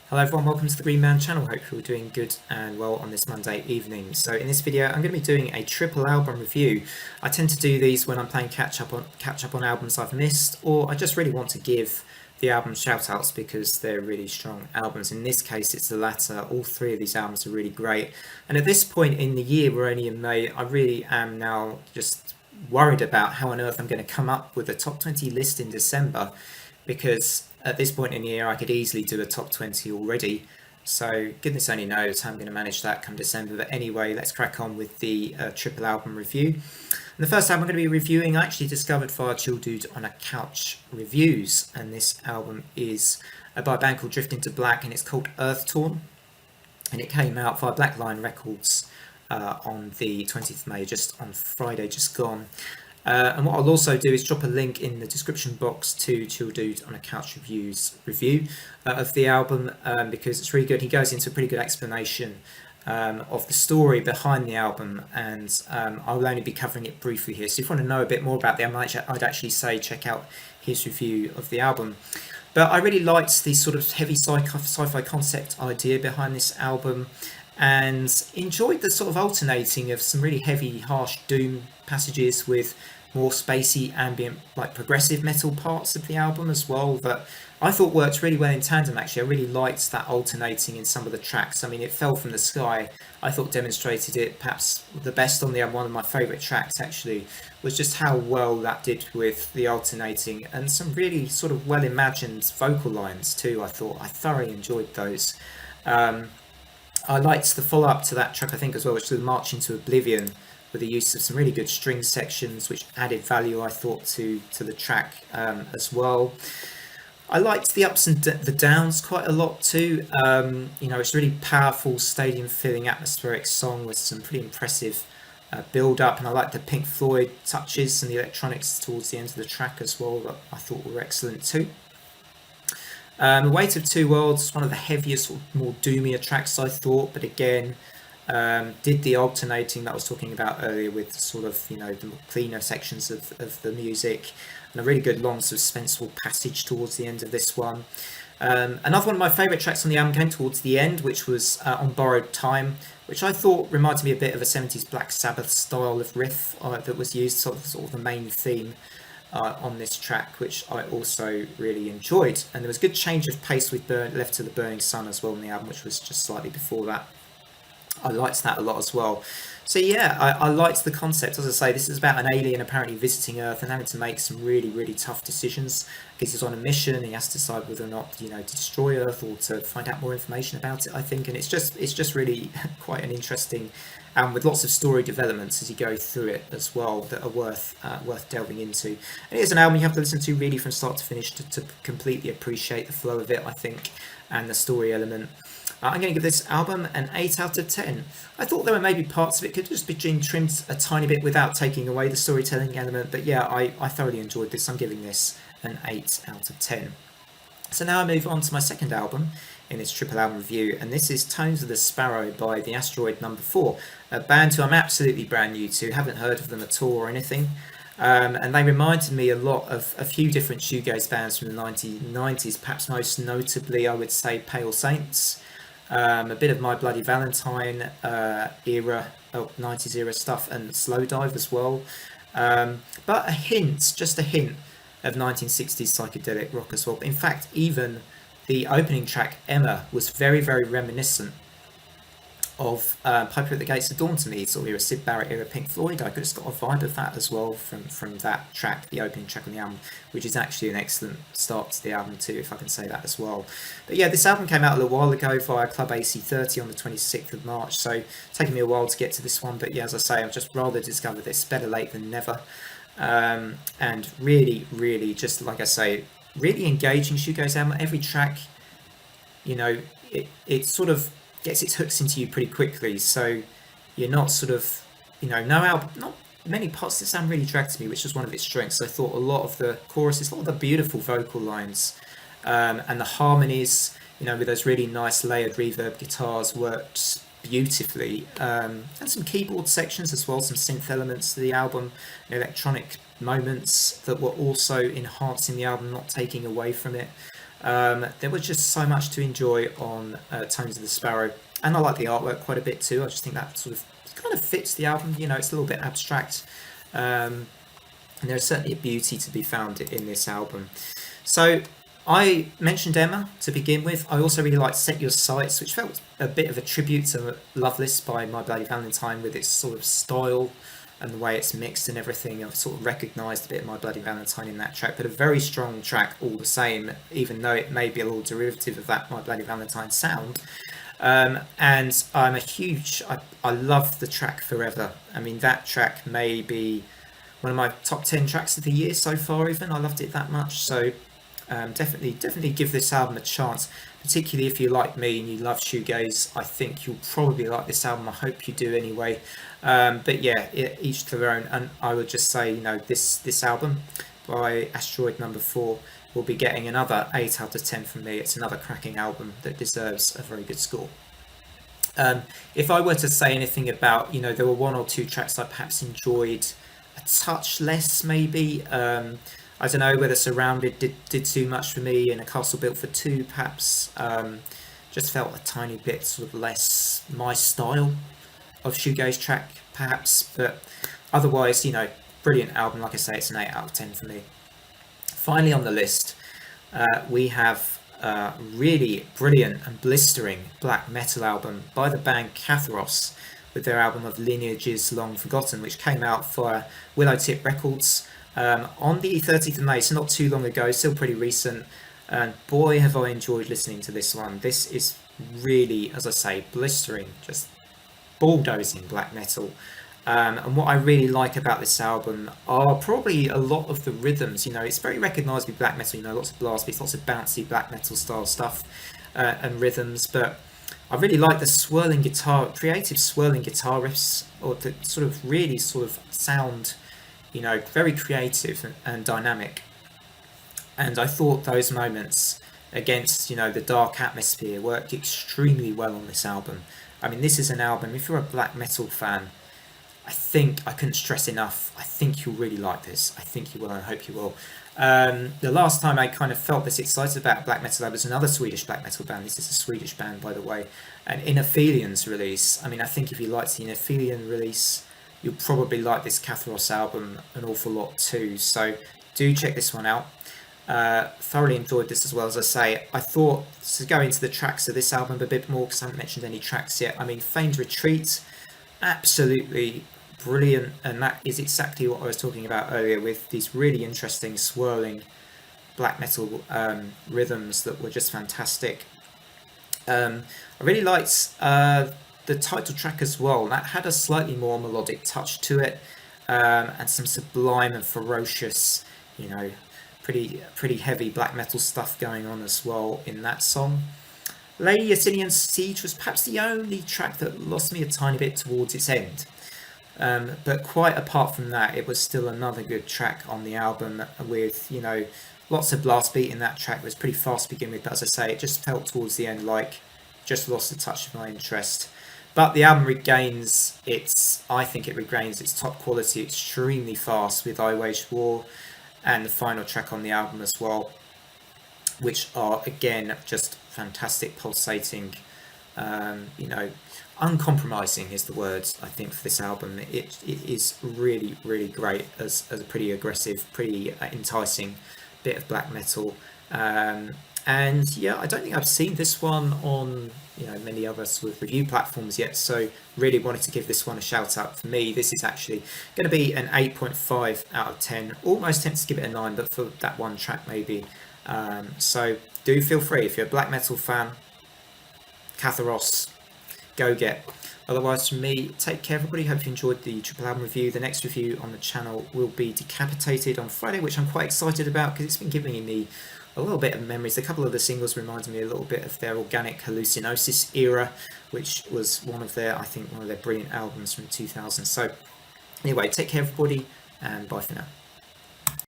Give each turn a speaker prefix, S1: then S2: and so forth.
S1: Hello everyone, welcome to the Green Man channel. Hope you're all doing good and well on this Monday evening. So in this video I'm going to be doing a triple album review. I tend to do these when I'm playing catch up on albums I've missed, or I just really want to give the album shoutouts because they're really strong albums. In this case it's the latter. All three of these albums are really great. And at this point in the year, we're only in May, I really am now just worried about how on earth I'm going to come up with a top 20 list in December, because at this point in the year I could easily do a top 20 already. So goodness only knows how I'm going to manage that come December. But anyway, let's crack on with the triple album review. And the first album I'm going to be reviewing I actually discovered via Chill Dude on a Couch Reviews, and this album is by a band called Drift Into Black, and it's called Earthtorn, and it came out via Black Lion Records on the 20th of May, just on Friday just gone. And what I'll also do is drop a link in the description box to Chill Dude on a Couch Reviews review of the album, because it's really good. He goes into a pretty good explanation of the story behind the album, and I'll only be covering it briefly here. So if you want to know a bit more about the album, I'd actually say check out his review of the album. But I really liked the sort of heavy sci-fi concept idea behind this album, and enjoyed the sort of alternating of some really heavy, harsh doom passages with more spacey, ambient, like progressive metal parts of the album as well, that I thought worked really well in tandem. Actually, I really liked that alternating in some of the tracks. I mean, It Fell From The Sky, I thought demonstrated it perhaps the best on the album. One of my favourite tracks actually was just how well that did with the alternating, and some really sort of well imagined vocal lines too. I thought I thoroughly enjoyed those. I liked the follow-up to that track, I think, as well, which was the March Into Oblivion, with the use of some really good string sections, which added value, I thought, to the track as well. I liked the ups and the downs quite a lot too. It's a really powerful, stadium-filling, atmospheric song with some pretty impressive build-up, and I liked the Pink Floyd touches and the electronics towards the end of the track as well, that I thought were excellent too. The Weight of Two Worlds, one of the heaviest, more doomier tracks, I thought, but again, did the alternating that I was talking about earlier with sort of, the more cleaner sections of the music, and a really good long suspenseful passage towards the end of this one. Another one of my favourite tracks on the album came towards the end, which was On Borrowed Time, which I thought reminded me a bit of a 70s Black Sabbath style of riff that was used, sort of the main theme on this track, which I also really enjoyed. And there was a good change of pace with Left to the Burning Sun as well in the album, which was just slightly before that. I liked that a lot as well. So yeah, I liked the concept. As I say, this is about an alien apparently visiting Earth and having to make some really, really tough decisions, because he's on a mission. He has to decide whether or not, to destroy Earth or to find out more information about it, I think. And it's just really quite an interesting album, with lots of story developments as you go through it as well, that are worth delving into. And it is an album you have to listen to really from start to finish to completely appreciate the flow of it, I think, and the story element. I'm going to give this album an 8 out of 10. I thought there were maybe parts of it could just be trimmed a tiny bit without taking away the storytelling element, but yeah, I thoroughly enjoyed this. I'm giving this an 8 out of 10. So now I move on to my second album in this triple album review, and this is Tones of the Sparrow by the Asteroid No.4, a band who I'm absolutely brand new to, haven't heard of them at all or anything. And they reminded me a lot of a few different shoegaze bands from the 1990s, perhaps most notably I would say Pale Saints, a bit of My Bloody Valentine era, 90s era stuff, and Slowdive as well. But just a hint of 1960s psychedelic rock as well. In fact, even the opening track, Emma, was very, very reminiscent of Piper at the Gates of Dawn to me, sort of era Syd Barrett era Pink Floyd. I just got a vibe of that as well from that track, the opening track on the album, which is actually an excellent start to the album too, if I can say that as well. But yeah, this album came out a little while ago via Club AC30 on the 26th of March, so it's taken me a while to get to this one, but yeah, as I say, I've just rather discovered this, better late than never. And really, really, just like I say, really engaging shoegaze album. Every track, it sort of gets its hooks into you pretty quickly, so you're not sort of, not many parts of this album really dragged to me, which was one of its strengths. I thought a lot of the choruses, a lot of the beautiful vocal lines, and the harmonies, with those really nice layered reverb guitars, worked beautifully, and some keyboard sections as well, some synth elements to the album, electronic moments that were also enhancing the album, not taking away from it. There was just so much to enjoy on Tones of the Sparrow, and I like the artwork quite a bit too. I just think that sort of kind of fits the album. You know, it's a little bit abstract, and there's certainly a beauty to be found in this album. So I mentioned Emma to begin with. I also really liked Set Your Sights, which felt a bit of a tribute to Loveless by My Bloody Valentine, with its sort of style and the way it's mixed and everything. I've sort of recognised a bit of My Bloody Valentine in that track, but a very strong track all the same, even though it may be a little derivative of that My Bloody Valentine sound. And I'm a huge, I love the track Forever. I mean, that track may be one of my top 10 tracks of the year so far even. I loved it that much. So definitely give this album a chance, particularly if you like me and you love shoegaze. I think you'll probably like this album. I hope you do anyway. But yeah, each to their own. And I would just say, you know, this album by Asteroid No.4 will be getting another 8 out of 10 from me. It's another cracking album that deserves a very good score. If I were to say anything about, you know, there were one or two tracks I perhaps enjoyed a touch less, maybe. I don't know whether Surrounded did too much for me, and A Castle Built for Two perhaps just felt a tiny bit sort of less my style of shoegaze track perhaps, but otherwise, you know, brilliant album. Like I say, it's an 8 out of 10 for me. Finally on the list, we have a really brilliant and blistering black metal album by the band Katharos, with their album of Lineages Long Forgotten, which came out for Willow Tip Records on the 30th of May, so not too long ago, still pretty recent. And boy, have I enjoyed listening to this one. This is really, as I say, blistering, just bulldozing black metal. And what I really like about this album are probably a lot of the rhythms. You know, it's very recognisably black metal, you know, lots of blast beats, lots of bouncy black metal style stuff and rhythms, but I really like the swirling guitar, creative swirling guitar riffs, or the sort of really sort of sound, you know, very creative and dynamic. And I thought those moments against, you know, the dark atmosphere worked extremely well on this album. I mean, this is an album, if you're a black metal fan, I think I couldn't stress enough. I think you'll really like this. I think you will, and I hope you will. The last time I kind of felt this excited about black metal, there was another Swedish black metal band. This is a Swedish band, by the way, and Inaphelian's release. I mean, I think if you liked the Inaphelian release, you'll probably like this Katharos album an awful lot too. So do check this one out. Thoroughly enjoyed this as well. As I say, I thought to go into the tracks of this album a bit more because I haven't mentioned any tracks yet. I mean, Famed Retreat, absolutely brilliant, and that is exactly what I was talking about earlier, with these really interesting swirling black metal rhythms that were just fantastic. I really liked the title track as well. That had a slightly more melodic touch to it, and some sublime and ferocious, you know, pretty heavy black metal stuff going on as well in that song. Lady Asinian's Siege was perhaps the only track that lost me a tiny bit towards its end. But quite apart from that, it was still another good track on the album, with, you know, lots of blast beat in that track. It was pretty fast to begin with, but as I say, it just felt towards the end like just lost a touch of my interest. But the album regains I think it regains its top quality extremely fast with I Wage War and the final track on the album as well, which are again just fantastic, pulsating, you know, uncompromising is the word I think for this album. It is really great as a pretty aggressive, pretty enticing bit of black metal. And yeah, I don't think I've seen this one on, you know, many other sort of review platforms yet, so really wanted to give this one a shout out. For me, this is actually going to be an 8.5 out of 10. Almost tempted to give it a 9, but for that one track maybe. So do feel free, if you're a black metal fan, Katharos, go get. Otherwise, from me, take care everybody. Hope you enjoyed the triple album review. The next review on the channel will be Decapitated on Friday, which I'm quite excited about because it's been giving me a little bit of memories. A couple of the singles reminded me a little bit of their Organic Hallucinosis era, which was one of their brilliant albums from 2000. So anyway, take care everybody, and bye for now.